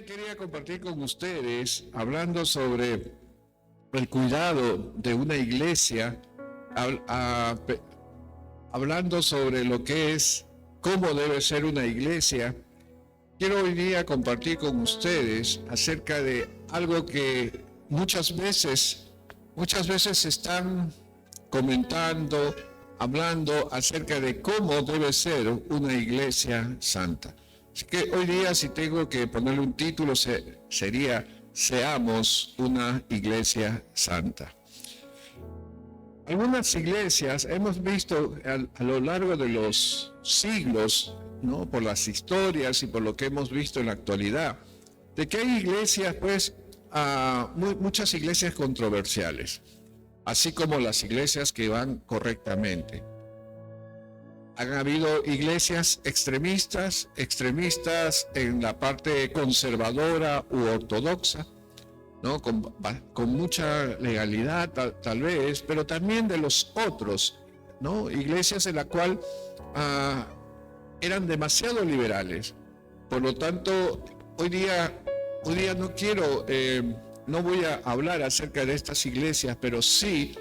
quería compartir con ustedes, hablando sobre el cuidado de una iglesia, hablando sobre lo que es, cómo debe ser una iglesia. Quiero hoy día compartir con ustedes acerca de algo que muchas veces están comentando, hablando acerca de cómo debe ser una iglesia santa. Así que hoy día, si tengo que ponerle un título, sería Seamos una iglesia santa. Algunas iglesias hemos visto a lo largo de los siglos, ¿no?, por las historias y por lo que hemos visto en la actualidad, de que hay iglesias, muchas iglesias controversiales, así como las iglesias que van correctamente. Han habido iglesias extremistas en la parte conservadora u ortodoxa, ¿no?, con mucha legalidad tal vez, pero también de los otros, ¿no?, iglesias en la cual eran demasiado liberales. Por lo tanto, hoy día no voy a hablar acerca de estas iglesias, pero sí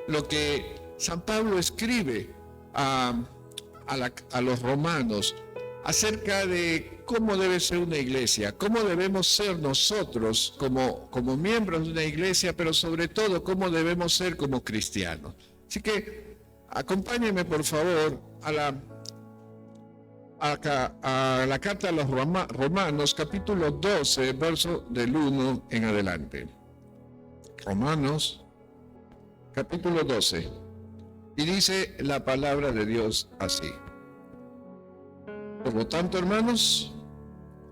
lo que San Pablo escribe a los romanos acerca de cómo debe ser una iglesia, cómo debemos ser nosotros como miembros de una iglesia, pero sobre todo cómo debemos ser como cristianos. Así que acompáñenme por favor a la carta a los Romanos, capítulo 12, verso del 1 en adelante. Romanos, capítulo 12. Y dice la palabra de Dios así: por lo tanto, hermanos,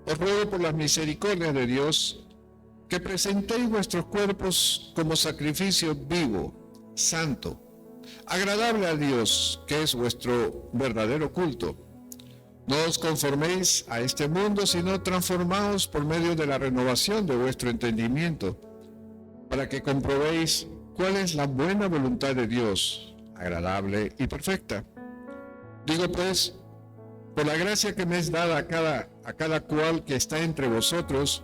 os ruego por las misericordias de Dios que presentéis vuestros cuerpos como sacrificio vivo, santo, agradable a Dios, que es vuestro verdadero culto. No os conforméis a este mundo, sino transformaos por medio de la renovación de vuestro entendimiento, para que comprobéis cuál es la buena voluntad de Dios, agradable y perfecta. Digo pues, por la gracia que me es dada a cada cual que está entre vosotros,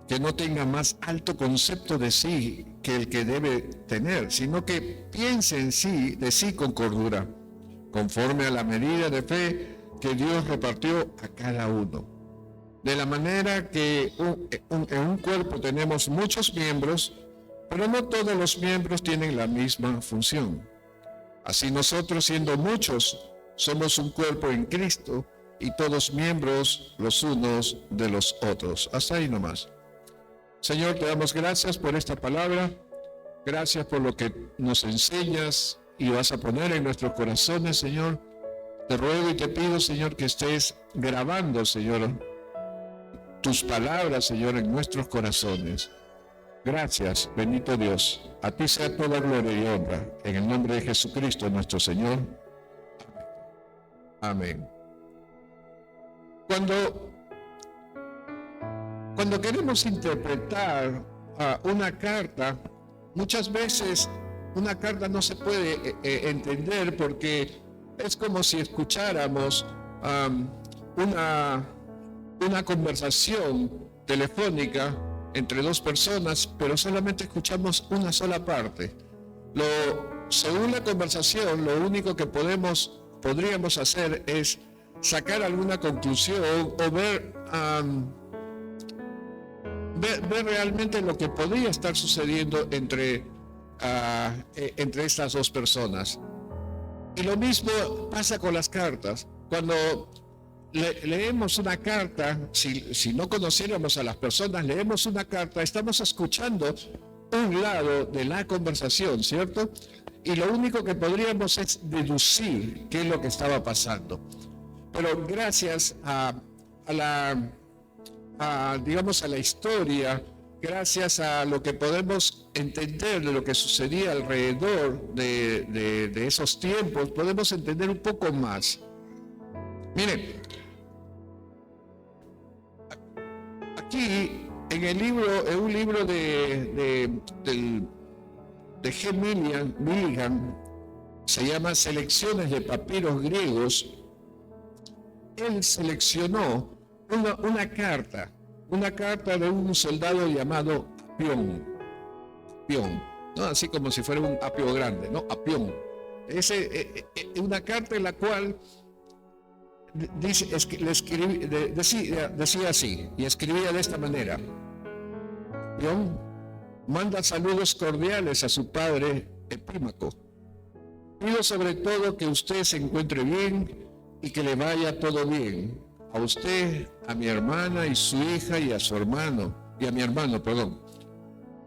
que no tenga más alto concepto de sí que el que debe tener, sino que piense de sí con cordura, conforme a la medida de fe que Dios repartió a cada uno. De la manera que en un cuerpo tenemos muchos miembros, pero no todos los miembros tienen la misma función. Así nosotros, siendo muchos, somos un cuerpo en Cristo y todos miembros los unos de los otros. Hasta ahí nomás. Señor, te damos gracias por esta palabra. Gracias por lo que nos enseñas y vas a poner en nuestros corazones, Señor. Te ruego y te pido, Señor, que estés grabando, Señor, tus palabras, Señor, en nuestros corazones. Gracias, bendito Dios. A ti sea toda gloria y honra. En el nombre de Jesucristo, nuestro Señor. Amén. Cuando queremos interpretar una carta, muchas veces una carta no se puede entender porque es como si escucháramos una conversación telefónica entre dos personas, pero solamente escuchamos una sola parte. Según la conversación, lo único que podríamos hacer es sacar alguna conclusión o ver realmente lo que podría estar sucediendo entre estas dos personas. Y lo mismo pasa con las cartas. Cuando leemos una carta, si no conociéramos a las personas, leemos una carta, estamos escuchando un lado de la conversación, ¿cierto? Y lo único que podríamos es deducir qué es lo que estaba pasando. Pero gracias a la historia, gracias a lo que podemos entender de lo que sucedía alrededor de esos tiempos, podemos entender un poco más. Miren, aquí en un libro de G. Milligan, se llama Selecciones de papiros griegos. Él seleccionó una carta una carta de un soldado llamado Apión, ¿no? Así como si fuera un apio grande, ¿no? Apión. Una carta en la cual decía así, y escribía de esta manera: Apión manda saludos cordiales a su padre Epímaco. Pido sobre todo que usted se encuentre bien y que le vaya todo bien. A usted, a mi hermana y su hija y a su hermano, perdón.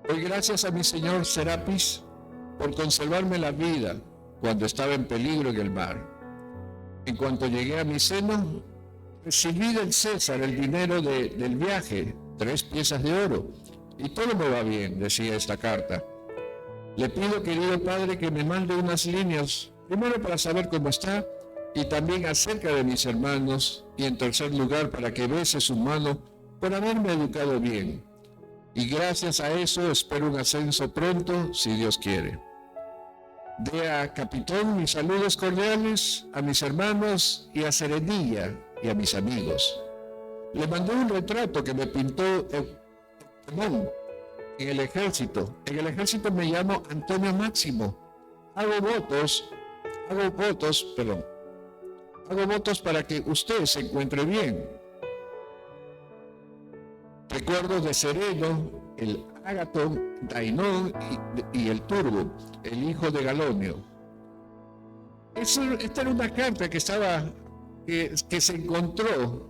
Doy gracias a mi señor Serapis por conservarme la vida cuando estaba en peligro en el mar. En cuanto llegué a mi seno, recibí del César el dinero del viaje, 3 piezas de oro, y todo me va bien, decía esta carta. Le pido, querido padre, que me mande unas líneas, primero para saber cómo está, y también acerca de mis hermanos, y en tercer lugar para que bese su mano por haberme educado bien. Y gracias a eso espero un ascenso pronto, si Dios quiere. Dé a Capitón mis saludos cordiales, a mis hermanos y a Serenilla y a mis amigos. Le mandé un retrato que me pintó en el ejército. En el ejército me llamo Antonio Máximo. Hago votos para que usted se encuentre bien. Recuerdos de Sereno, el Ágaton, Dainón y el Turbo, el hijo de Galonio. Esta era una carta que se encontró,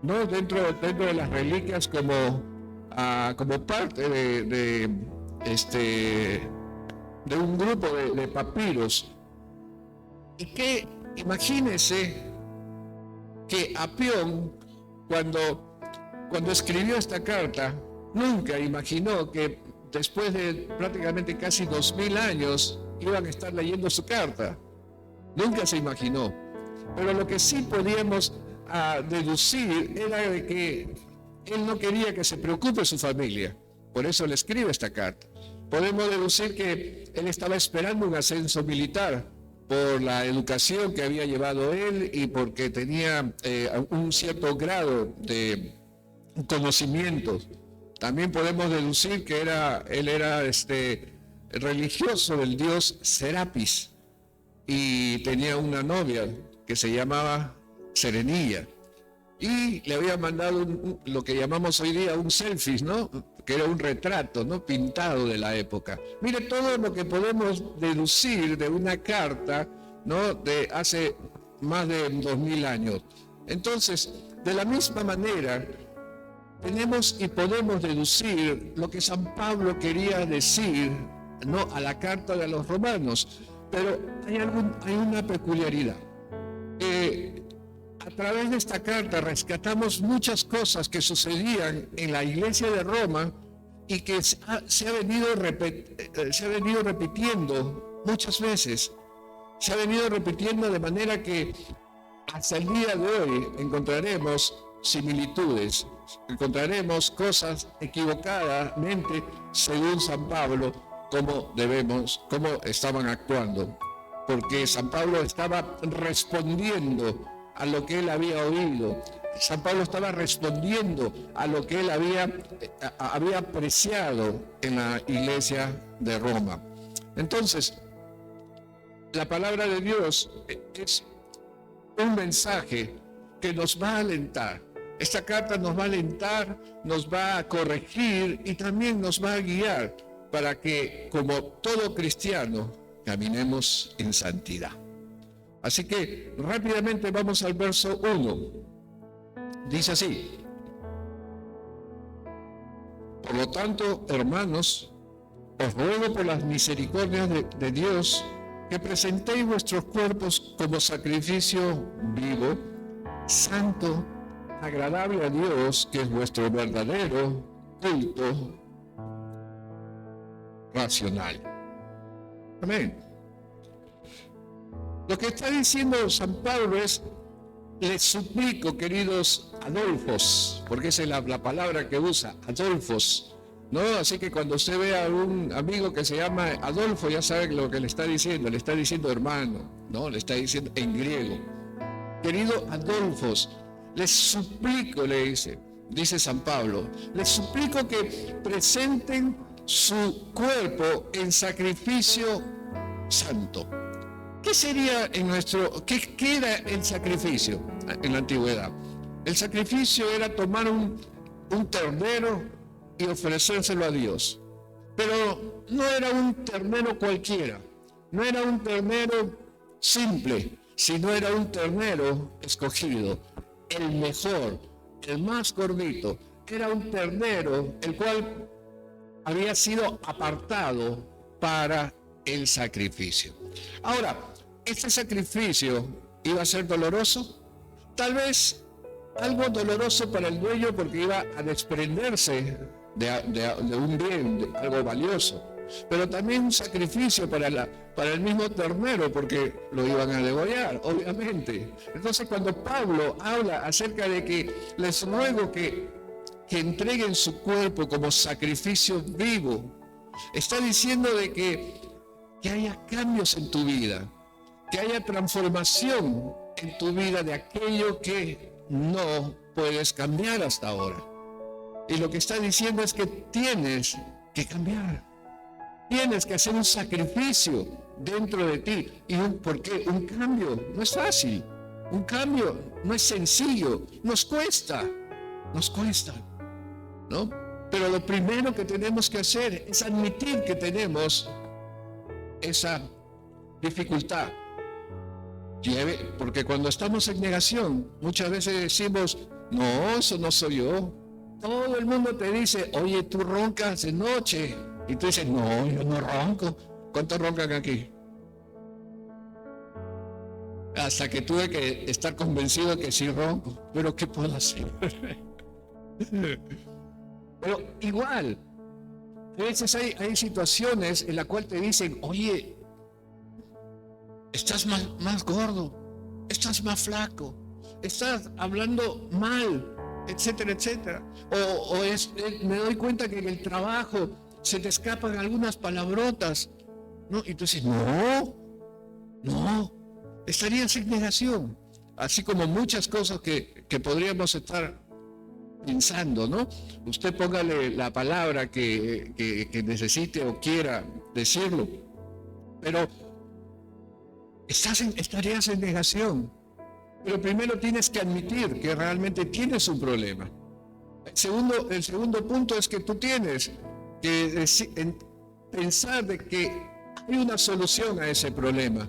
¿no? dentro de las reliquias como parte de un grupo de papiros. Y que imagínense que Apión, cuando escribió esta carta, nunca imaginó que después de prácticamente casi 2000 años iban a estar leyendo su carta. Nunca se imaginó. Pero lo que sí podíamos deducir era de que él no quería que se preocupe su familia. Por eso le escribe esta carta. Podemos deducir que él estaba esperando un ascenso militar por la educación que había llevado él y porque tenía un cierto grado de conocimientos. También podemos deducir que él era religioso del dios Serapis y tenía una novia que se llamaba Serenilla y le había mandado lo que llamamos hoy día un selfie, ¿no? Que era un retrato, ¿no? Pintado de la época. Mire todo lo que podemos deducir de una carta, ¿no? De hace más de 2000 años. Entonces, de la misma manera, tenemos y podemos deducir lo que San Pablo quería decir, ¿no? A la carta de los romanos, pero hay una peculiaridad. A través de esta carta rescatamos muchas cosas que sucedían en la iglesia de Roma y que se ha venido repitiendo muchas veces. Se ha venido repitiendo de manera que hasta el día de hoy encontraremos similitudes, encontraremos cosas equivocadamente según San Pablo, cómo estaban actuando. Porque San Pablo estaba respondiendo a lo que él había oído. San Pablo estaba respondiendo a lo que él había apreciado en la iglesia de Roma. Entonces, la palabra de Dios es un mensaje que nos va a alentar. Esta carta nos va a alentar, nos va a corregir y también nos va a guiar para que, como todo cristiano, caminemos en santidad. Así que rápidamente vamos al verso 1. Dice así: por lo tanto, hermanos, os ruego por las misericordias de Dios que presentéis vuestros cuerpos como sacrificio vivo, santo, agradable a Dios, que es vuestro verdadero culto racional. Amén. Lo que está diciendo San Pablo es: les suplico, queridos Adolfos, porque esa es la palabra que usa, Adolfos, ¿no? Así que cuando usted ve a un amigo que se llama Adolfo, ya sabe lo que le está diciendo hermano, ¿no? Le está diciendo en griego. Querido Adolfos, les suplico, le dice, dice San Pablo, les suplico que presenten su cuerpo en sacrificio santo. ¿Qué sería qué era el sacrificio en la antigüedad? El sacrificio era tomar un ternero y ofrecérselo a Dios. Pero no era un ternero cualquiera, no era un ternero simple, sino era un ternero escogido, el mejor, el más gordito. Era un ternero el cual había sido apartado para el sacrificio. Ahora, ¿este sacrificio iba a ser doloroso? Tal vez algo doloroso para el dueño porque iba a desprenderse de un bien, de algo valioso. Pero también un sacrificio para el mismo ternero porque lo iban a degollar, obviamente. Entonces cuando Pablo habla acerca de que les ruego que entreguen su cuerpo como sacrificio vivo, está diciendo de que haya cambios en tu vida, que haya transformación en tu vida de aquello que no puedes cambiar hasta ahora. Y lo que está diciendo es que tienes que cambiar. Tienes que hacer un sacrificio dentro de ti. Porque un cambio no es fácil. Un cambio no es sencillo. Nos cuesta, ¿no? Pero lo primero que tenemos que hacer es admitir que tenemos esa dificultad. Porque cuando estamos en negación, muchas veces decimos, no, eso no soy yo. Todo el mundo te dice, oye, tú roncas de noche. Y tú dices, no, yo no ronco. ¿Cuántos roncan aquí? Hasta que tuve que estar convencido que sí ronco. Pero ¿qué puedo hacer? Pero igual, a veces hay situaciones en las cuales te dicen, oye, estás más gordo, estás más flaco, estás hablando mal, etcétera, etcétera. Me doy cuenta que en el trabajo se te escapan algunas palabrotas, ¿no? Y tú dices, no, estarías en negación. Así como muchas cosas que podríamos estar pensando, ¿no? Usted póngale la palabra que necesite o quiera decirlo, pero estarías en negación. Pero primero tienes que admitir que realmente tienes un problema. El segundo punto es que tú tienes que pensar de que hay una solución a ese problema.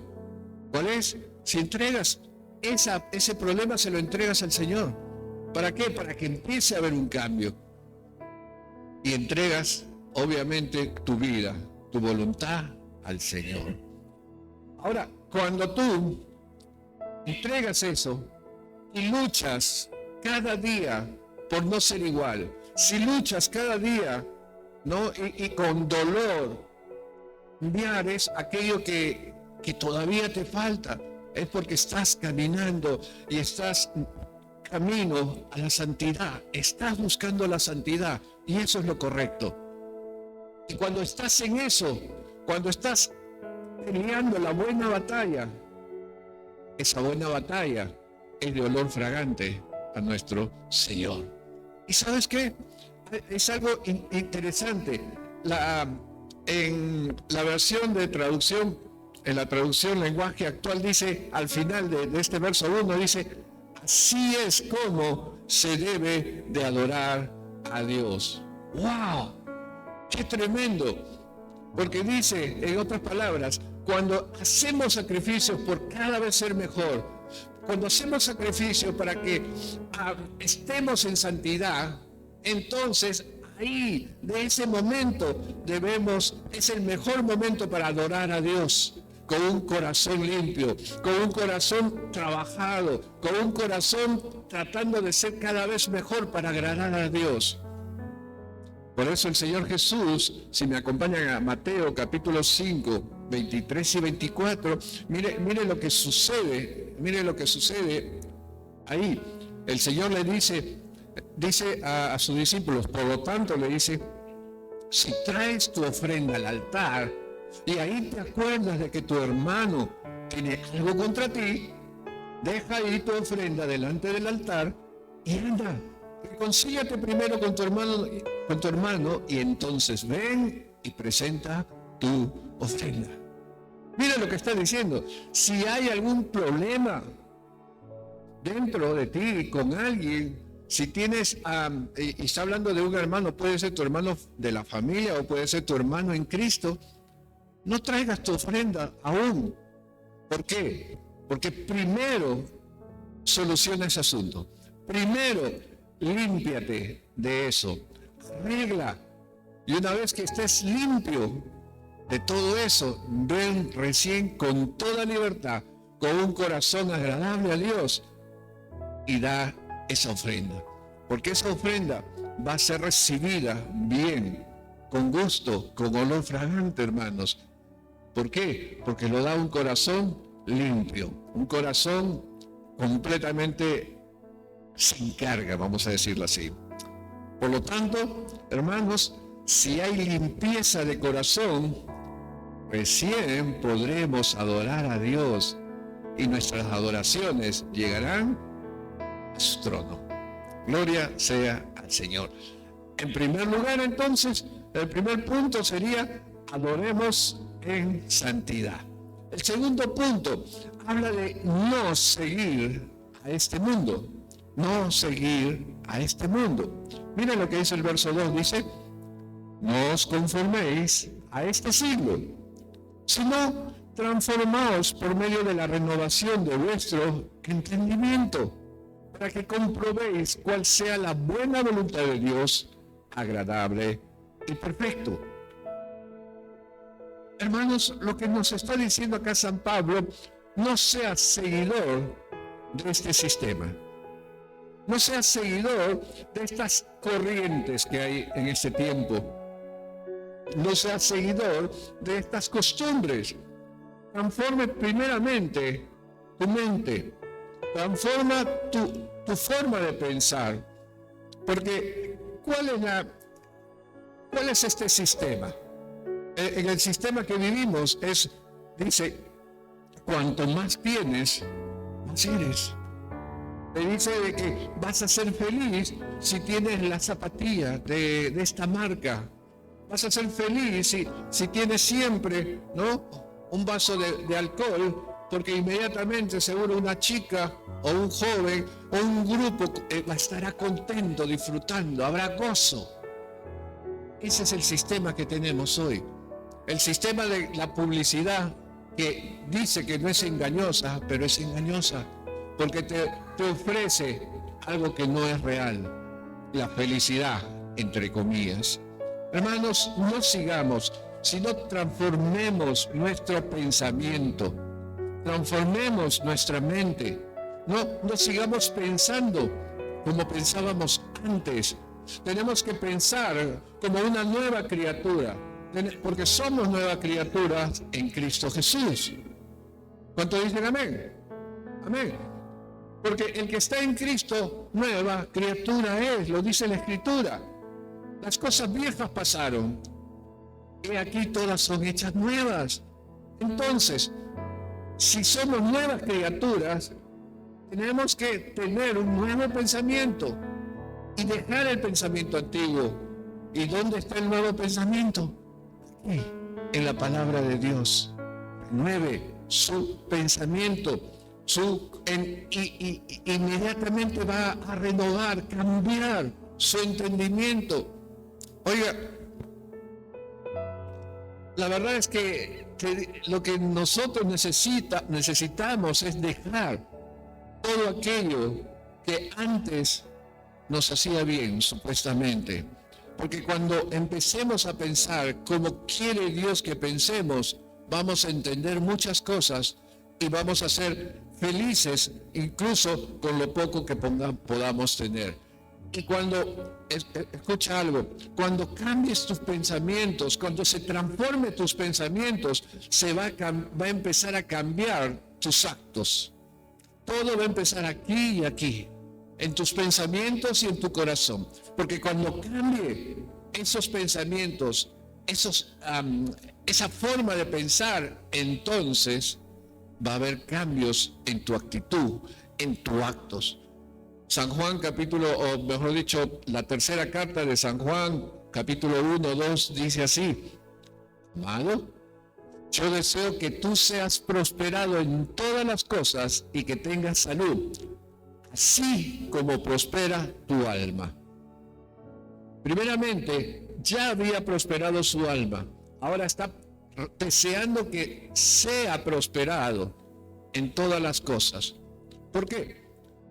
¿Cuál es? Si entregas ese problema, se lo entregas al Señor. ¿Para qué? Para que empiece a haber un cambio. Y entregas, obviamente, tu vida, tu voluntad al Señor. Ahora, cuando tú entregas eso y luchas cada día por no ser igual, si luchas cada día, ¿no? y con dolor, cambiar es aquello que todavía te falta, es porque estás caminando y estás camino a la santidad, estás buscando la santidad y eso es lo correcto. Y cuando estás en eso, cuando estás peleando la buena batalla, esa buena batalla es de olor fragante a nuestro Señor. ¿Y sabes qué? Es algo interesante. En la versión de traducción, en la traducción lenguaje actual dice, al final de este verso 1 dice, así es como se debe de adorar a Dios. ¡Wow! ¡Qué tremendo! Porque dice, en otras palabras, cuando hacemos sacrificios por cada vez ser mejor, cuando hacemos sacrificios para que estemos en santidad, entonces ahí, de ese momento, es el mejor momento para adorar a Dios, con un corazón limpio, con un corazón trabajado, con un corazón tratando de ser cada vez mejor para agradar a Dios. Por eso el Señor Jesús, si me acompañan a Mateo capítulo 5, 23 y 24, mire lo que sucede ahí. El Señor le dice a sus discípulos, por lo tanto le dice, si traes tu ofrenda al altar y ahí te acuerdas de que tu hermano tiene algo contra ti, deja ahí tu ofrenda delante del altar y anda, Reconcíliate primero con tu hermano y entonces ven y presenta tu ofrenda. Mira lo que está diciendo. Si hay algún problema dentro de ti con alguien, si tienes, y está hablando de un hermano, puede ser tu hermano de la familia o puede ser tu hermano en Cristo, no traigas tu ofrenda aún. ¿Por qué? Porque primero soluciona ese asunto. Primero límpiate de eso. Arregla. Y una vez que estés limpio de todo eso, ven recién con toda libertad, con un corazón agradable a Dios y da esa ofrenda. Porque esa ofrenda va a ser recibida bien, con gusto, con olor fragante, hermanos. ¿Por qué? Porque lo da un corazón limpio, un corazón completamente sin carga, vamos a decirlo así. Por lo tanto, hermanos, si hay limpieza de corazón, recién podremos adorar a Dios y nuestras adoraciones llegarán a su trono. Gloria sea al Señor. En primer lugar, entonces, el primer punto sería: adoremos en santidad. El segundo punto habla de no seguir a este mundo. No seguir a este mundo. Mira lo que dice el verso 2, dice: no os conforméis a este siglo, sino transformaos por medio de la renovación de vuestro entendimiento, para que comprobéis cuál sea la buena voluntad de Dios, agradable y perfecto. Hermanos, lo que nos está diciendo acá San Pablo: no seas seguidor de este sistema. No seas seguidor de estas corrientes que hay en este tiempo. No seas seguidor de estas costumbres. Transforme primeramente tu mente. Transforma tu forma de pensar. Porque ¿cuál es este sistema? En el sistema que vivimos dice, cuanto más tienes, más eres. Te dice de que vas a ser feliz si tienes la zapatilla de esta marca. Vas a ser feliz si tienes siempre, ¿no?, un vaso de alcohol, porque inmediatamente seguro una chica o un joven o un grupo estará contento, disfrutando, habrá gozo. Ese es el sistema que tenemos hoy. El sistema de la publicidad, que dice que no es engañosa, pero es engañosa, porque te ofrece algo que no es real, la felicidad, entre comillas. Hermanos, no sigamos, sino transformemos nuestro pensamiento, transformemos nuestra mente. No sigamos pensando como pensábamos antes. Tenemos que pensar como una nueva criatura, porque somos nuevas criaturas en Cristo Jesús. ¿Cuántos dicen amén? Amén. Porque el que está en Cristo, nueva criatura es, lo dice la Escritura. Las cosas viejas pasaron, y aquí todas son hechas nuevas. Entonces, si somos nuevas criaturas, tenemos que tener un nuevo pensamiento y dejar el pensamiento antiguo. ¿Y dónde está el nuevo pensamiento? Aquí, en la palabra de Dios. Renueve su pensamiento. Inmediatamente va a renovar, cambiar su entendimiento. Oiga, la verdad es que lo que nosotros necesitamos es dejar todo aquello que antes nos hacía bien, supuestamente. Porque cuando empecemos a pensar como quiere Dios que pensemos, vamos a entender muchas cosas y vamos a ser felices incluso con lo poco que podamos tener. Y cuando, escucha algo, cuando cambies tus pensamientos, cuando se transforme tus pensamientos, va a empezar a cambiar tus actos. Todo va a empezar aquí y aquí, en tus pensamientos y en tu corazón. Porque cuando cambie esos pensamientos, esa forma de pensar, entonces va a haber cambios en tu actitud, en tus actos. San Juan capítulo, o mejor dicho, la tercera carta de San Juan, capítulo 1, 2, dice así: amado, yo deseo que tú seas prosperado en todas las cosas y que tengas salud, así como prospera tu alma. Primeramente, ya había prosperado su alma, ahora está deseando que sea prosperado en todas las cosas. ¿Por qué?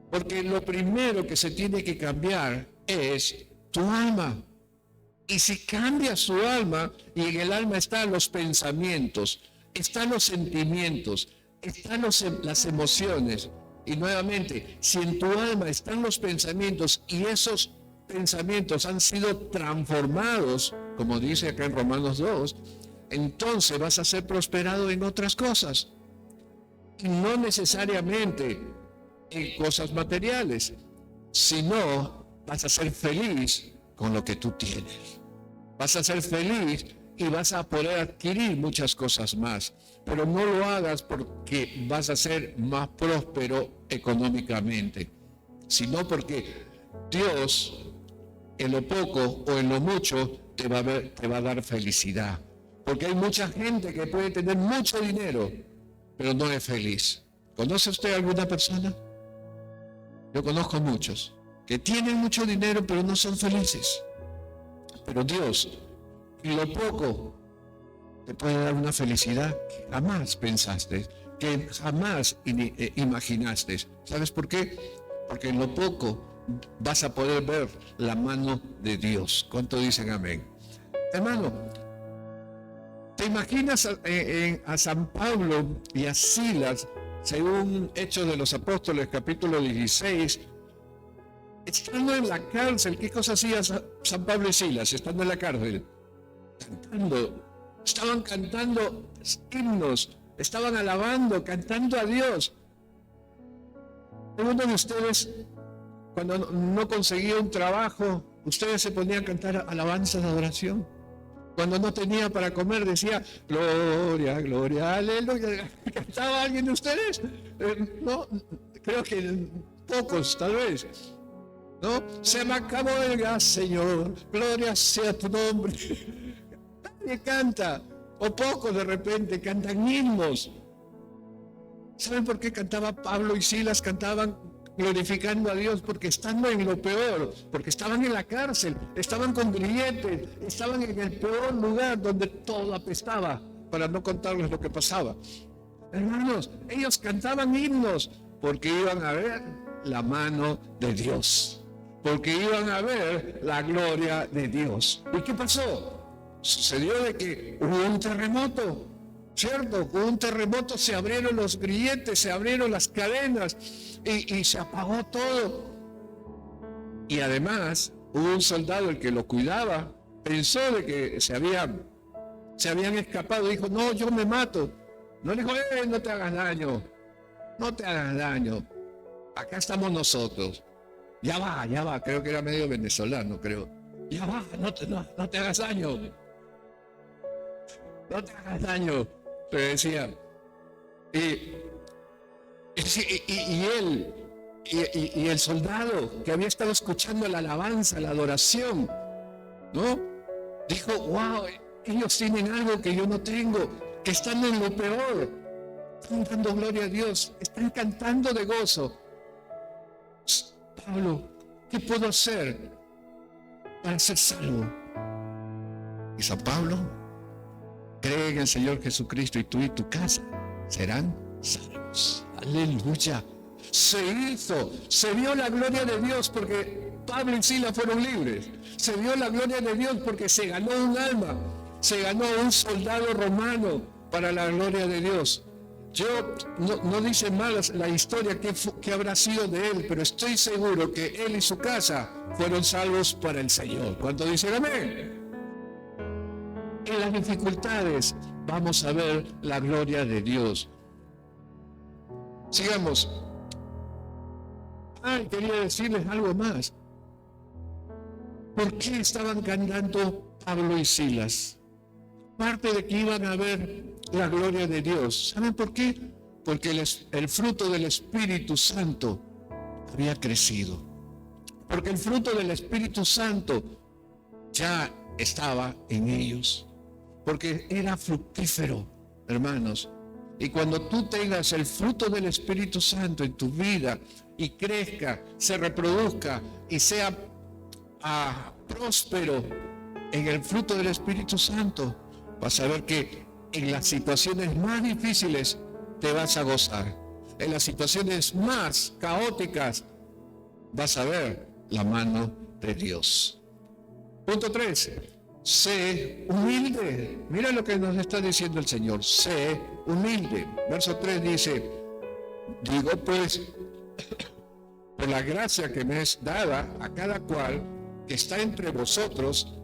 Porque lo primero que se tiene que cambiar es tu alma. Y si cambia su alma, y en el alma están los pensamientos, están los sentimientos, están las emociones, y nuevamente, si en tu alma están los pensamientos y esos pensamientos han sido transformados, como dice acá en Romanos 2, entonces vas a ser prosperado en otras cosas, y no necesariamente en cosas materiales, sino vas a ser feliz con lo que tú tienes. Vas a ser feliz y vas a poder adquirir muchas cosas más, pero no lo hagas porque vas a ser más próspero económicamente, sino porque Dios en lo poco o en lo mucho te va a dar felicidad, porque hay mucha gente que puede tener mucho dinero, pero no es feliz. ¿Conoce usted alguna persona? Yo conozco muchos que tienen mucho dinero, pero no son felices. Pero Dios, en lo poco, te puede dar una felicidad que jamás pensaste, que jamás imaginaste. ¿Sabes por qué? Porque en lo poco vas a poder ver la mano de Dios. ¿Cuánto dicen amén? Hermano, ¿te imaginas a San Pablo y a Silas, según Hechos de los Apóstoles, capítulo 16, estando en la cárcel? ¿Qué cosa hacía San Pablo y Silas estando en la cárcel? Cantando. Estaban cantando himnos, estaban alabando, cantando a Dios. ¿Alguno de ustedes, cuando no conseguía un trabajo, ustedes se ponían a cantar alabanzas de adoración? Cuando no tenía para comer decía, gloria, gloria, aleluya. ¿Cantaba alguien de ustedes? No, creo que pocos, tal vez. ¿No? Se me acabó el gas, Señor, gloria sea tu nombre. Nadie canta, o pocos de repente cantan himnos. ¿Saben por qué cantaba Pablo y Silas? Cantaban glorificando a Dios, porque estando en lo peor, porque estaban en la cárcel, estaban con grilletes, estaban en el peor lugar donde todo apestaba, para no contarles lo que pasaba. Hermanos, ellos cantaban himnos porque iban a ver la mano de Dios, porque iban a ver la gloria de Dios. ¿Y qué pasó? Sucedió de que hubo un terremoto, ¿cierto? Hubo un terremoto, se abrieron los grilletes, se abrieron las cadenas y se apagó todo. Y además hubo un soldado, el que lo cuidaba, pensó de que se habían escapado, dijo, no, yo me mato. No le dijo, no te hagas daño, no te hagas daño, acá estamos nosotros. Ya va, creo que era medio venezolano, creo. Ya va, no te hagas daño. No te hagas daño, le decía. Y el soldado que había estado escuchando la alabanza, la adoración, ¿no? Dijo, wow, ellos tienen algo que yo no tengo, que están en lo peor. Están dando gloria a Dios, están cantando de gozo. Pablo, ¿qué puedo hacer para ser salvo? Y San Pablo, cree en el Señor Jesucristo y tú y tu casa serán salvos. Aleluya. Se vio la gloria de Dios porque Pablo y Silas fueron libres. Se vio la gloria de Dios porque se ganó un alma, se ganó un soldado romano para la gloria de Dios. Yo no dice mal la historia que habrá sido de él, pero estoy seguro que él y su casa fueron salvos para el Señor. ¿Cuánto dicen amén? En las dificultades vamos a ver la gloria de Dios. Sigamos. Quería decirles algo más. ¿Por qué estaban cantando Pablo y Silas? Aparte de que iban a ver la gloria de Dios. ¿Saben por qué? Porque el fruto del Espíritu Santo había crecido. Porque el fruto del Espíritu Santo ya estaba en ellos. Porque era fructífero, hermanos. Y cuando tú tengas el fruto del Espíritu Santo en tu vida y crezca, se reproduzca y sea próspero en el fruto del Espíritu Santo, vas a ver que en las situaciones más difíciles te vas a gozar. En las situaciones más caóticas vas a ver la mano de Dios. Punto 3. Sé humilde. Mira lo que nos está diciendo el Señor. Sé humilde. Verso 3 dice: digo pues, por la gracia que me es dada a cada cual que está entre vosotros,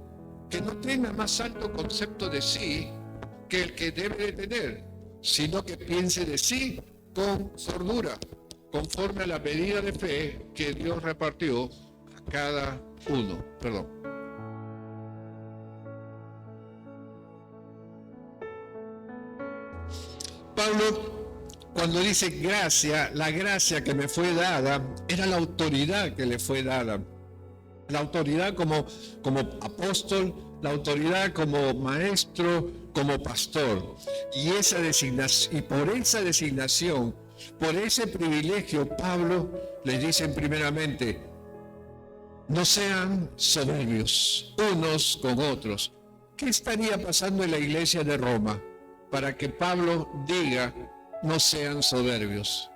que no tenga más alto concepto de sí que el que debe de tener, sino que piense de sí con cordura, conforme a la medida de fe que Dios repartió a cada uno. Pablo, cuando dice gracia, la gracia que me fue dada era la autoridad que le fue dada. La autoridad como apóstol, la autoridad como maestro, como pastor. Y por esa designación, por ese privilegio, Pablo les dice primeramente: no sean soberbios unos con otros. ¿Qué estaría pasando en la iglesia de Roma para que Pablo diga: no sean soberbios?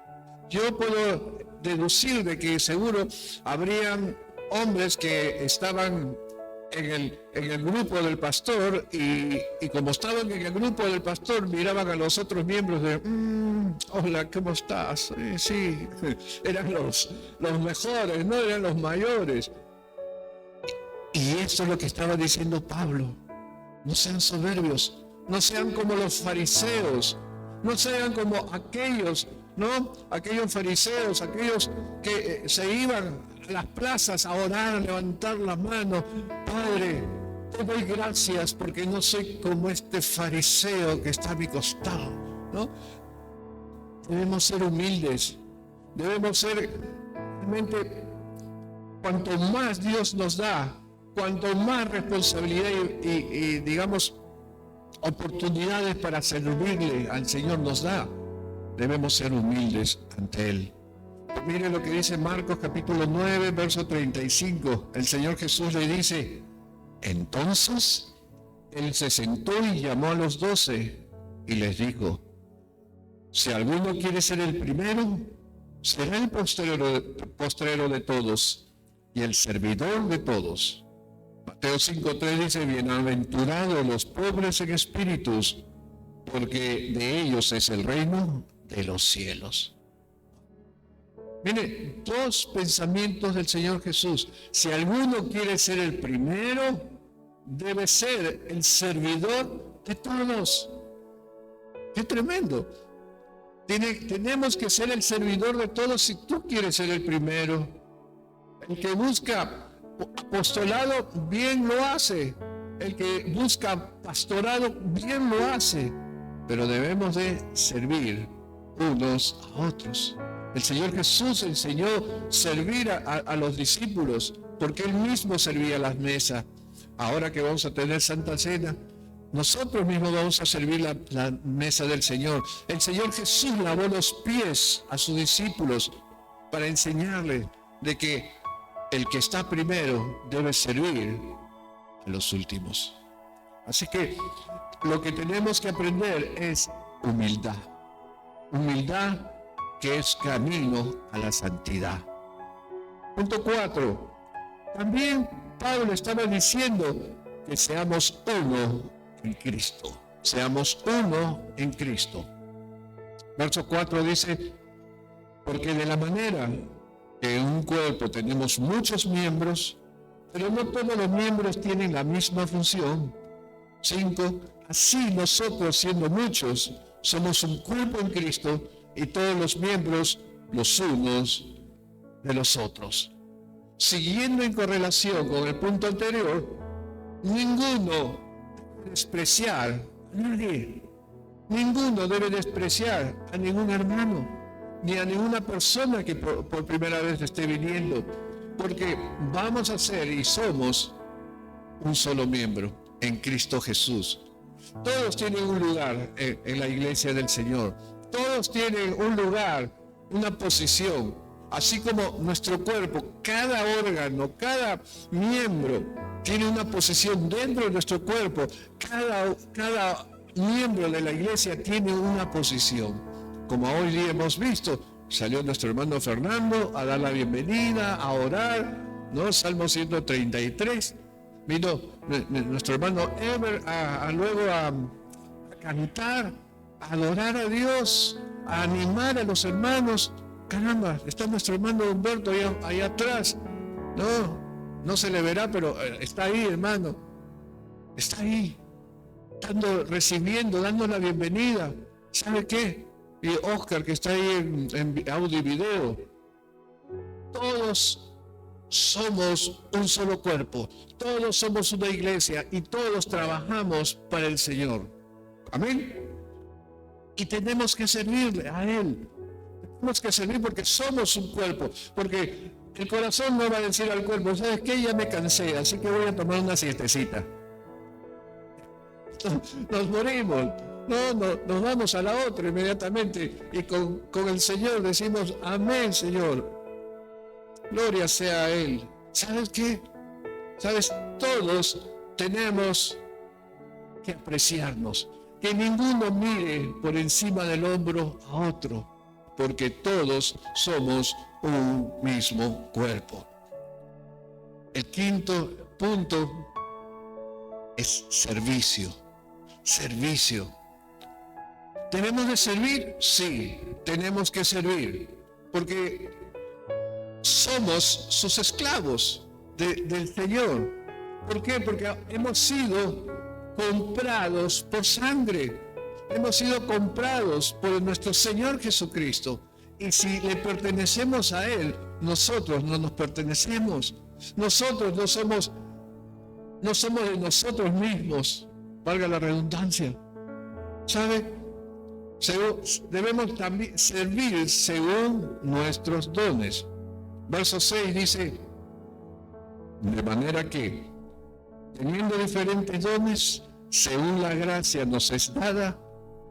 Yo puedo deducir de que seguro habrían hombres que estaban en el grupo del pastor y como estaban en el grupo del pastor, miraban a los otros miembros de: hola, ¿cómo estás? Sí, eran los mejores, no eran los mayores. Y eso es lo que estaba diciendo Pablo: no sean soberbios, no sean como los fariseos, no sean como aquellos fariseos, aquellos que se iban a las plazas a orar, a levantar la mano: Padre, te doy gracias porque no soy como este fariseo que está a mi costado, ¿no? Debemos ser humildes, debemos ser realmente, cuanto más Dios nos da, cuanto más responsabilidad y digamos oportunidades para servirle al Señor nos da, debemos ser humildes ante Él. Mire lo que dice Marcos capítulo 9, verso 35. El Señor Jesús le dice: entonces Él se sentó y llamó a los 12 y les dijo: si alguno quiere ser el primero, será el postrero de todos y el servidor de todos. Mateo 5:3 dice: bienaventurados los pobres en espíritus, porque de ellos es el reino de los cielos. Mire, dos pensamientos del Señor Jesús. Si alguno quiere ser el primero, debe ser el servidor de todos. ¡Qué tremendo! Tenemos que ser el servidor de todos si tú quieres ser el primero. El que busca apostolado, bien lo hace. El que busca pastorado, bien lo hace. Pero debemos de servir unos a otros. El Señor Jesús enseñó servir a los discípulos, porque Él mismo servía las mesas. Ahora que vamos a tener Santa Cena, nosotros mismos vamos a servir la mesa del Señor. El Señor Jesús lavó los pies a sus discípulos para enseñarles de que el que está primero debe servir a los últimos. Así que lo que tenemos que aprender es humildad. Humildad que es camino a la santidad. Punto 4. También Pablo estaba diciendo que seamos uno en Cristo. Seamos uno en Cristo. Verso 4 dice: porque de la manera que en un cuerpo tenemos muchos miembros, pero no todos los miembros tienen la misma función. 5. Así nosotros, siendo muchos, somos un cuerpo en Cristo y todos los miembros los unos de los otros. Siguiendo en correlación con el punto anterior, ninguno debe despreciar a nadie. Ninguno debe despreciar a ningún hermano. ni a ninguna persona que por primera vez esté viniendo, porque vamos a ser y somos un solo miembro en Cristo Jesús. Todos tienen un lugar en la iglesia del Señor. Todos tienen un lugar, una posición. Así como nuestro cuerpo, cada órgano, cada miembro tiene una posición dentro de nuestro cuerpo. Cada miembro de la iglesia tiene una posición. Como hoy día hemos visto, salió nuestro hermano Fernando a dar la bienvenida, a orar, ¿no? Salmo 133. Vino nuestro hermano Ever luego a cantar, a adorar a Dios, a animar a los hermanos. Caramba, está nuestro hermano Humberto ahí atrás. No se le verá, pero está ahí, hermano. Está ahí, recibiendo, dando la bienvenida. ¿Sabe qué? Y Oscar, que está ahí en audio y video. Todos somos un solo cuerpo, todos somos una iglesia y todos trabajamos para el Señor. Amén. Y tenemos que servirle a Él. Tenemos que servir porque somos un cuerpo, porque el corazón no va a decir al cuerpo, ¿sabes qué? Ya me cansé, así que voy a tomar una siestecita. Nos morimos. No, nos vamos a la otra inmediatamente y con el Señor decimos, amén, Señor. Gloria sea a Él. ¿Sabes qué? ¿Sabes? Todos tenemos que apreciarnos. Que ninguno mire por encima del hombro a otro, porque todos somos un mismo cuerpo. El quinto punto es servicio. Servicio. ¿Tenemos de servir? Sí, tenemos que servir, porque somos sus esclavos del Señor. ¿Por qué? Porque hemos sido comprados por sangre. Hemos sido comprados por nuestro Señor Jesucristo. Y si le pertenecemos a Él, nosotros no nos pertenecemos. Nosotros no somos de nosotros mismos, valga la redundancia. ¿Sabe? Debemos también servir según nuestros dones. Verso 6 dice, de manera que, teniendo diferentes dones, según la gracia nos es dada,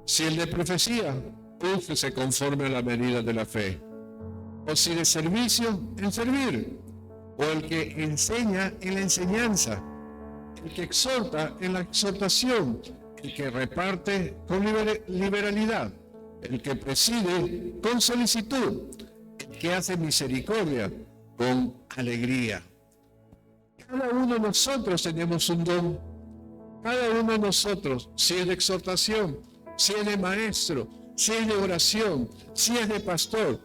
si el de profecía, úsese conforme a la medida de la fe, o si de servicio, en servir, o el que enseña en la enseñanza, el que exhorta en la exhortación, el que reparte con liberalidad, el que preside con solicitud, el que hace misericordia con alegría. Cada uno de nosotros tenemos un don. Cada uno de nosotros, si es de exhortación, si es de maestro, si es de oración, si es de pastor.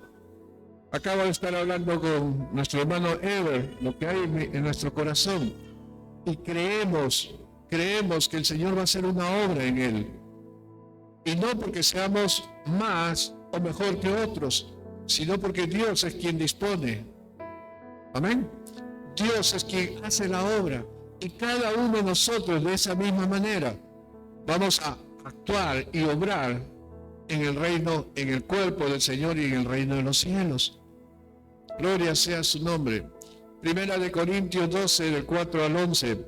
Acabo de estar hablando con nuestro hermano Ever, lo que hay en nuestro corazón. Y creemos que el Señor va a hacer una obra en él. Y no porque seamos más o mejor que otros, sino porque Dios es quien dispone. Amén. Dios es quien hace la obra. Y cada uno de nosotros de esa misma manera vamos a actuar y obrar en el reino, en el cuerpo del Señor y en el reino de los cielos. Gloria sea su nombre. Primera de Corintios 12, del 4 al 11.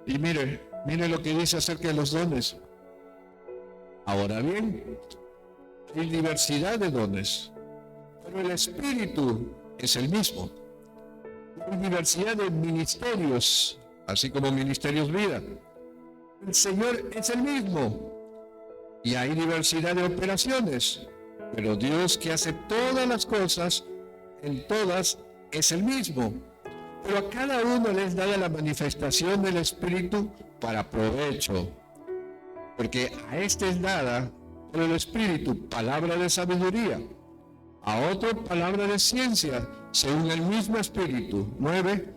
Y mire lo que dice acerca de los dones. Ahora bien, hay diversidad de dones, pero el Espíritu es el mismo. Hay diversidad de ministerios, así como ministerios vida. El Señor es el mismo. Y hay diversidad de operaciones, pero Dios que hace todas las cosas, en todas, es el mismo. Pero a cada uno les da la manifestación del Espíritu para provecho. Porque a este es dada por el Espíritu palabra de sabiduría, a otro palabra de ciencia, según el mismo Espíritu. 9.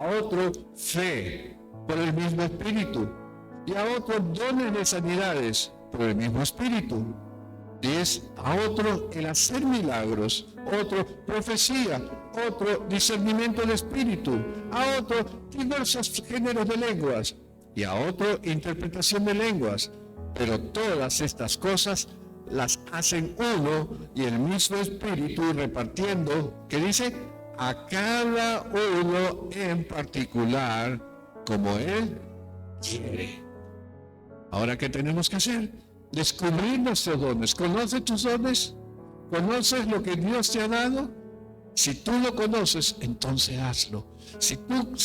A otro fe, por el mismo Espíritu. Y a otro dones de sanidades, por el mismo Espíritu. 10. A otro el hacer milagros, otro profecía, otro discernimiento de espíritu, a otro diversos géneros de lenguas y a otro interpretación de lenguas. Pero todas estas cosas las hacen uno y el mismo Espíritu repartiendo, ¿qué dice? A cada uno en particular, como Él quiere. Ahora, ¿qué tenemos que hacer? Descubrir nuestros dones. ¿Conoces tus dones? ¿Conoces lo que Dios te ha dado? Si tú lo conoces, entonces hazlo. Si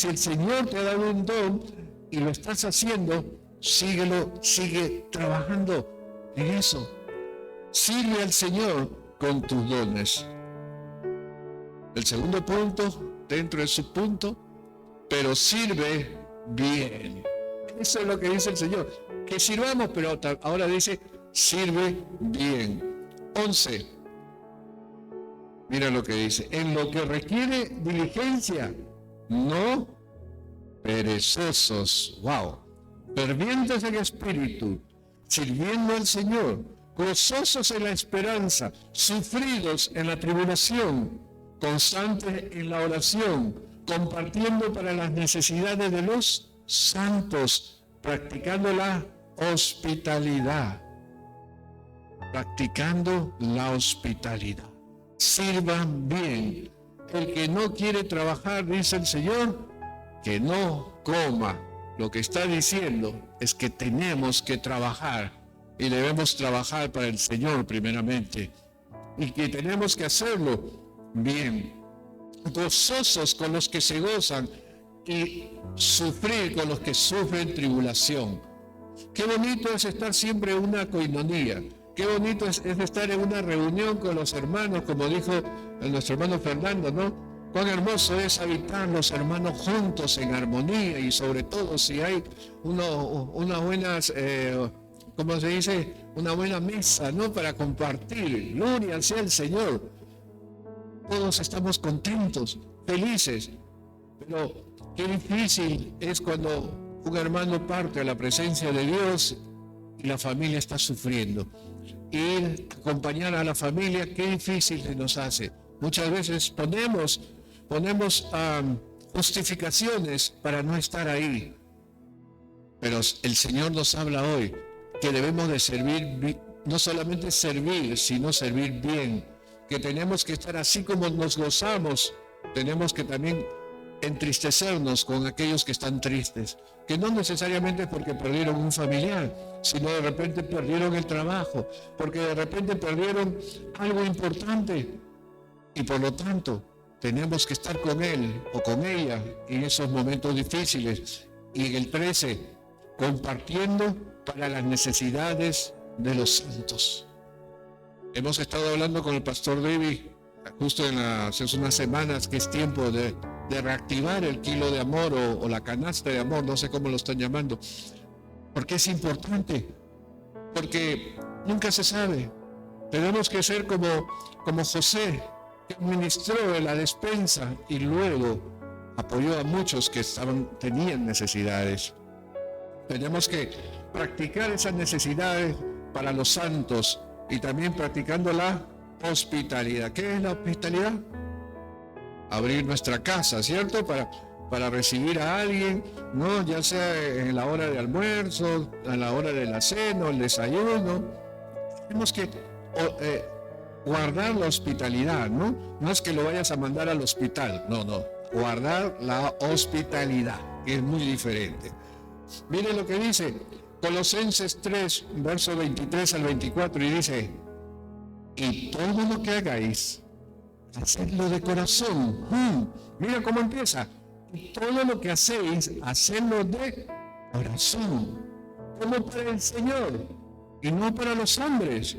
el Señor te ha dado un don y lo estás haciendo, sigue trabajando en eso. Sirve al Señor con tus dones. El segundo punto, dentro de su punto, pero sirve bien. Eso es lo que dice el Señor. Que sirvamos, pero ahora dice, sirve bien. 11. Mira lo que dice. En lo que requiere diligencia, no perezosos. Wow. Fervientes en espíritu, sirviendo al Señor, gozosos en la esperanza, sufridos en la tribulación, constantes en la oración, compartiendo para las necesidades de los santos, practicando la hospitalidad. Practicando la hospitalidad. Sirvan bien. El que no quiere trabajar, dice el Señor, que no coma. Lo que está diciendo es que tenemos que trabajar y debemos trabajar para el Señor primeramente y que tenemos que hacerlo bien, gozosos con los que se gozan y sufrir con los que sufren tribulación. Qué bonito es estar siempre en una coinonía, qué bonito es estar en una reunión con los hermanos, como dijo nuestro hermano Fernando, ¿no? Cuán hermoso es habitar los hermanos juntos en armonía y sobre todo si hay unas buenas, ¿cómo se dice? Una buena mesa, ¿no? Para compartir. Gloria sea el Señor. Todos estamos contentos, felices. Pero qué difícil es cuando un hermano parte a la presencia de Dios y la familia está sufriendo. Ir a acompañar a la familia, qué difícil se nos hace. Muchas veces ponemos justificaciones para no estar ahí. Pero el Señor nos habla hoy que debemos de servir, no solamente servir, sino servir bien. Que tenemos que estar así como nos gozamos, tenemos que también entristecernos con aquellos que están tristes. Que no necesariamente porque perdieron un familiar, sino de repente perdieron el trabajo, porque de repente perdieron algo importante. Y por lo tanto, tenemos que estar con él o con ella en esos momentos difíciles. Y en el 13, compartiendo para las necesidades de los santos. Hemos estado hablando con el pastor David justo hace unas semanas que es tiempo de reactivar el kilo de amor o la canasta de amor, no sé cómo lo están llamando. Porque es importante, porque nunca se sabe. Tenemos que ser como José, que administró la despensa y luego apoyó a muchos que tenían necesidades. Tenemos que practicar esas necesidades para los santos y también practicando la hospitalidad. ¿Qué es la hospitalidad? Abrir nuestra casa, ¿cierto? Para recibir a alguien, ¿no? Ya sea en la hora de almuerzo, a la hora de la cena, el desayuno. Tenemos que guardar la hospitalidad, ¿no? No es que lo vayas a mandar al hospital, no. Guardar la hospitalidad, que es muy diferente. Miren lo que dice Colosenses 3, verso 23 al 24, y dice: y todo lo que hagáis, hacedlo de corazón. Mira cómo empieza. Y todo lo que hacéis, hacedlo de corazón, como para el Señor y no para los hombres,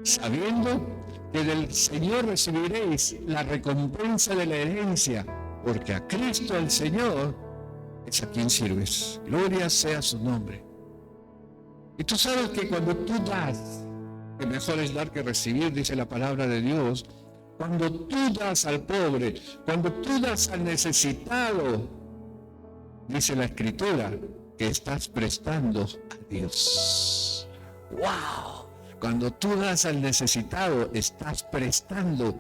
sabiendo que del Señor recibiréis la recompensa de la herencia, porque a Cristo el Señor es a quien sirves. Gloria sea su nombre. Y tú sabes que cuando tú das, que mejor es dar que recibir, dice la palabra de Dios. Cuando tú das al pobre, cuando tú das al necesitado, dice la Escritura, que estás prestando a Dios. ¡Wow! Cuando tú das al necesitado, estás prestando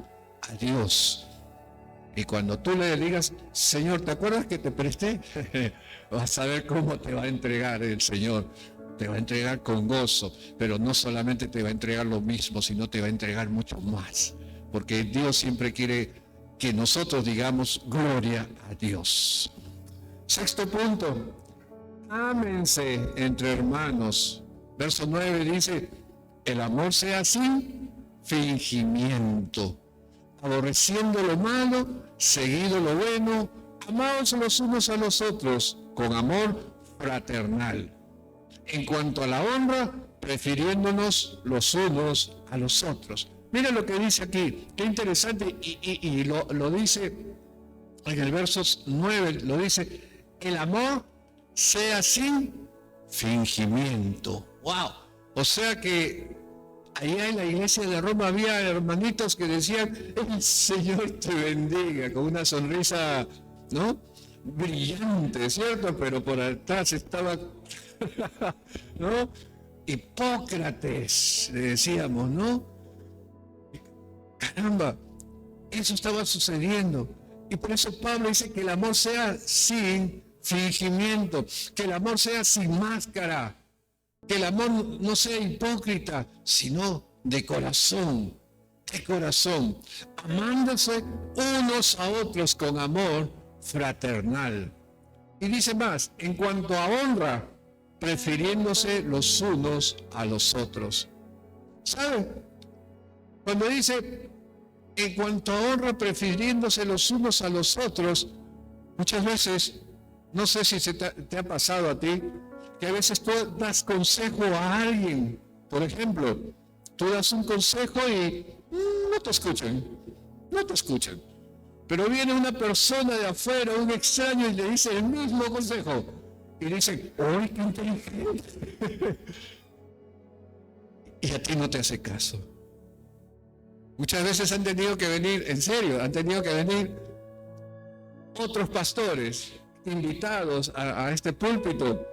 a Dios. Y cuando tú le digas: Señor, ¿te acuerdas que te presté? Vas a ver cómo te va a entregar el Señor. te va a entregar con gozo, pero no solamente te va a entregar lo mismo, sino te va a entregar mucho más, porque Dios siempre quiere que nosotros digamos gloria a Dios. Sexto punto, ámense entre hermanos. Verso 9 dice, el amor sea sin fingimiento, aborreciendo lo malo, seguido lo bueno, amaos los unos a los otros con amor fraternal. En cuanto a la honra, prefiriéndonos los unos a los otros. Mira lo que dice aquí, qué interesante, y lo dice en el verso 9, lo dice, el amor sea sin fingimiento. ¡Wow! O sea que allá en la iglesia de Roma había hermanitos que decían, el Señor te bendiga, con una sonrisa, ¿no?, brillante, ¿cierto? Pero por atrás estaba, ¿no?, Hipócrates, le decíamos, ¿no? Caramba, eso estaba sucediendo. Y por eso Pablo dice que el amor sea sin fingimiento, que el amor sea sin máscara, que el amor no sea hipócrita, sino de corazón, amándose unos a otros con amor fraternal. Y dice más, en cuanto a honra, prefiriéndose los unos a los otros. ¿Saben? Cuando dice, en cuanto a honra, prefiriéndose los unos a los otros, muchas veces, no sé si te ha pasado a ti, que a veces tú das consejo a alguien. Por ejemplo, tú das un consejo y no te escuchan. Pero viene una persona de afuera, un extraño, y le dice el mismo consejo. Y dicen, ¡ay, qué inteligente! Y a ti no te hace caso. Muchas veces han tenido que venir otros pastores invitados a este púlpito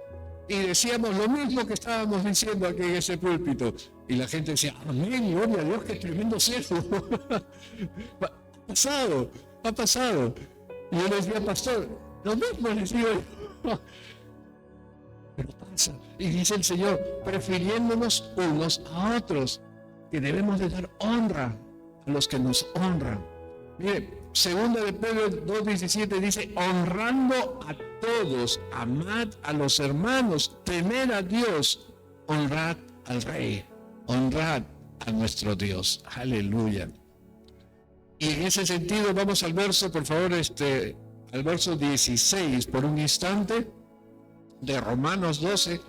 y decíamos lo mismo que estábamos diciendo aquí en ese púlpito. Y la gente decía, amén, gloria a Dios, qué tremendo siervo. Ha pasado. Y yo le decía, pastor, lo mismo les digo yo. Pero pasa. Y dice el Señor, prefiriéndonos unos a otros, que debemos de dar honra a los que nos honran. Mire, segunda de Pedro 2:17 dice, honrando a todos, amad a los hermanos, temed a Dios, honrad al Rey, honrad a nuestro Dios. Aleluya. Y en ese sentido vamos al verso, por favor, al verso 16, por un instante, de Romanos 12,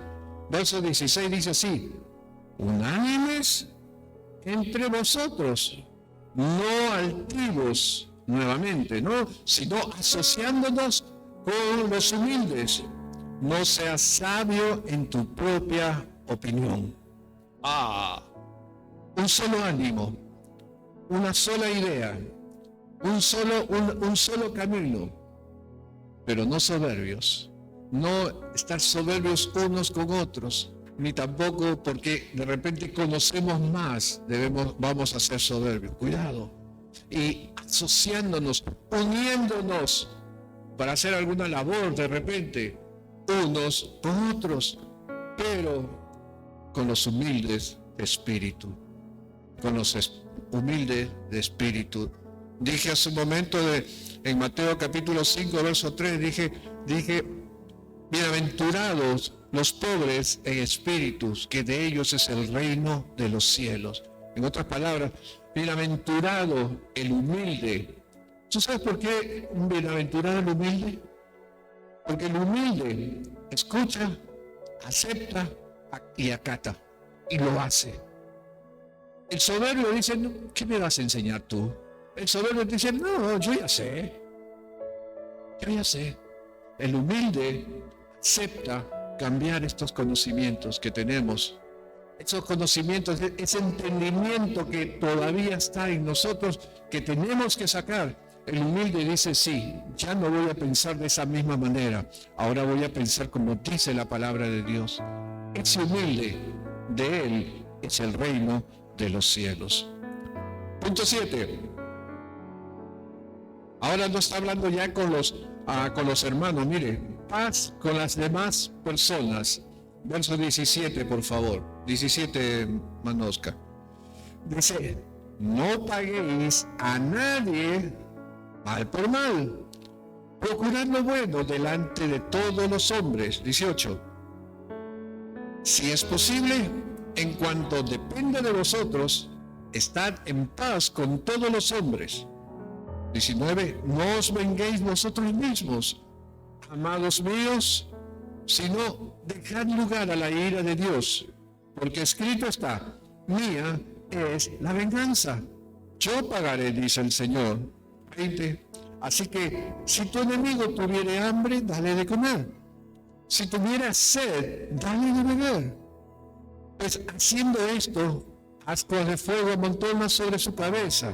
verso 16 dice así, unánimes entre vosotros, no altivos, nuevamente, ¿no?, sino asociándonos con los humildes. No seas sabio en tu propia opinión. Un solo ánimo, una sola idea, un solo camino, pero no soberbios. No estar soberbios unos con otros, ni tampoco porque de repente conocemos más, vamos a ser soberbios. Cuidado. Y asociándonos, uniéndonos para hacer alguna labor de repente, unos con otros, pero con los humildes de espíritu. Con los humildes de espíritu. Dije hace un momento en Mateo capítulo 5, verso 3, dije, bienaventurados los pobres en espíritus, que de ellos es el reino de los cielos. En otras palabras, bienaventurado el humilde. ¿Tú sabes por qué bienaventurado el humilde? Porque el humilde escucha, acepta y acata, y lo hace. El soberbio dice, no, ¿qué me vas a enseñar tú? El soberbio dice, no, yo ya sé. El humilde acepta cambiar estos conocimientos que tenemos, esos conocimientos, ese entendimiento que todavía está en nosotros, que tenemos que sacar. El humilde dice, sí, ya no voy a pensar de esa misma manera, ahora voy a pensar como dice la palabra de Dios. Ese humilde, de él es el reino de los cielos. Punto 7. Ahora no está hablando ya con los hermanos, mire, paz con las demás personas Verso 17, por favor. 17, Manosca. Dice, no paguéis a nadie mal por mal. Procurad lo bueno delante de todos los hombres. 18. Si es posible, en cuanto depende de vosotros, estad en paz con todos los hombres. 19. No os venguéis vosotros mismos, amados míos, sino dejad lugar a la ira de Dios, porque escrito está, mía es la venganza, yo pagaré, dice el Señor. 20. Así que si tu enemigo tuviere hambre, dale de comer. Si tuviera sed, dale de beber. Pues haciendo esto, ascuas de fuego amontonas sobre su cabeza.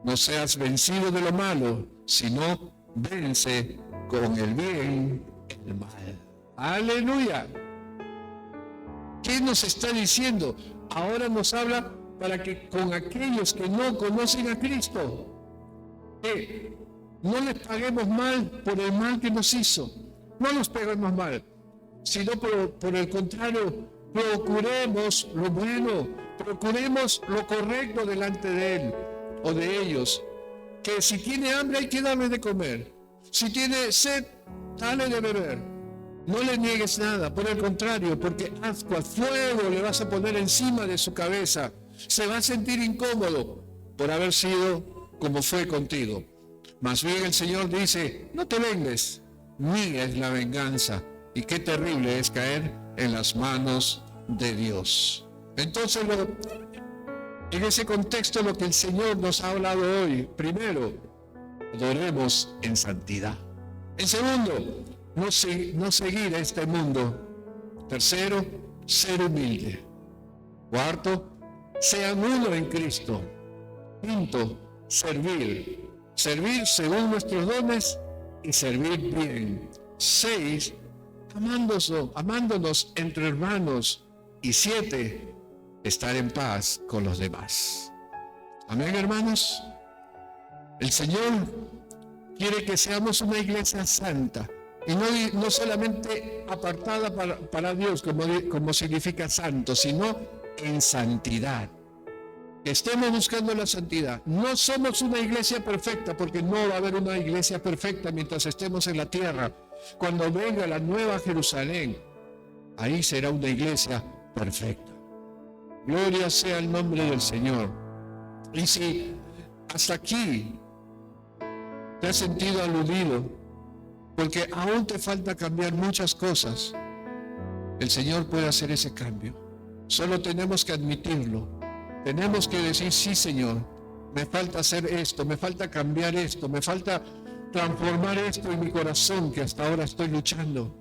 No seas vencido de lo malo, sino vence con el bien el mal. Aleluya. ¿Qué nos está diciendo? Ahora nos habla para que con aquellos que no conocen a Cristo, no les paguemos mal por el mal que nos hizo. No nos paguemos mal, sino por el contrario, procuremos lo bueno, procuremos lo correcto delante de Él o de ellos. Que si tiene hambre hay que darle de comer. Si tiene sed, dale de beber. No le niegues nada, por el contrario, porque ascuas, fuego le vas a poner encima de su cabeza. Se va a sentir incómodo por haber sido como fue contigo. Más bien el Señor dice, no te vengues, mía es la venganza. Y qué terrible es caer en las manos de Dios. Entonces, en ese contexto, lo que el Señor nos ha hablado hoy, primero, adoremos en santidad. En segundo, no seguir a este mundo. Tercero, ser humilde. Cuarto, sean uno en Cristo. Quinto, servir. Servir según nuestros dones y servir bien. 6, amándonos entre hermanos. Y 7, estar en paz con los demás. Amén, hermanos. El Señor quiere que seamos una iglesia santa. Y no solamente apartada para Dios, como significa santo, sino en santidad. Que estemos buscando la santidad. No somos una iglesia perfecta, porque no va a haber una iglesia perfecta mientras estemos en la tierra. Cuando venga la nueva Jerusalén, ahí será una iglesia perfecta. Gloria sea el nombre del Señor. Y si hasta aquí te has sentido aludido, porque aún te falta cambiar muchas cosas, el Señor puede hacer ese cambio. Solo tenemos que admitirlo. Tenemos que decir, sí, Señor, me falta hacer esto, me falta cambiar esto, me falta transformar esto en mi corazón que hasta ahora estoy luchando.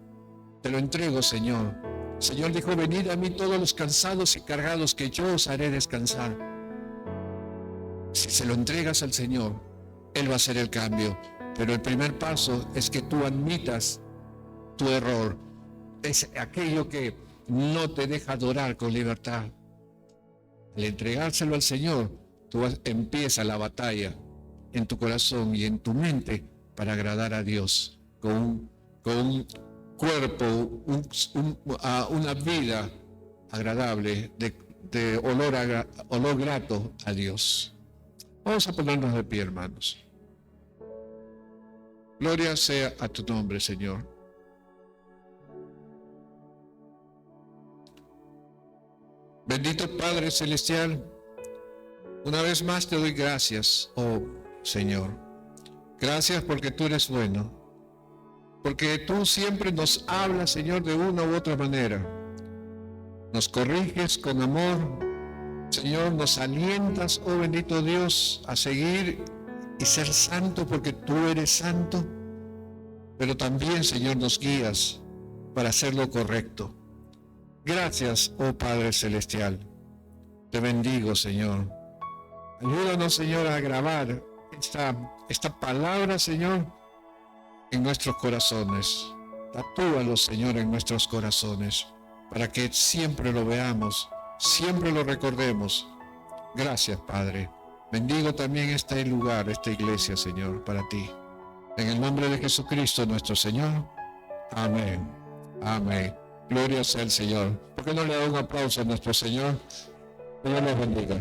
Te lo entrego, Señor. El Señor dijo, venid a mí todos los cansados y cargados, que yo os haré descansar. Si se lo entregas al Señor, Él va a hacer el cambio. Pero el primer paso es que tú admitas tu error. Es aquello que no te deja adorar con libertad. Al entregárselo al Señor, empieza la batalla en tu corazón y en tu mente para agradar a Dios con un cuerpo, una vida agradable, de olor grato a Dios. Vamos a ponernos de pie, hermanos. Gloria sea a tu nombre, Señor. Bendito Padre Celestial, una vez más te doy gracias, oh Señor. Gracias porque tú eres bueno. Porque tú siempre nos hablas, Señor, de una u otra manera. Nos corriges con amor. Señor, nos alientas, oh bendito Dios, a seguir y ser santo porque tú eres santo. Pero también, Señor, nos guías para hacer lo correcto. Gracias, oh Padre Celestial. Te bendigo, Señor. Ayúdanos, Señor, a grabar esta palabra, Señor, en nuestros corazones. Tatúalo, Señor, en nuestros corazones, para que siempre lo veamos, siempre lo recordemos. Gracias, Padre. Bendigo también este lugar, esta iglesia, Señor, para ti. En el nombre de Jesucristo, nuestro Señor. Amén. Amén. Gloria sea el Señor. ¿Por qué no le da un aplauso a nuestro Señor? Que Dios les bendiga.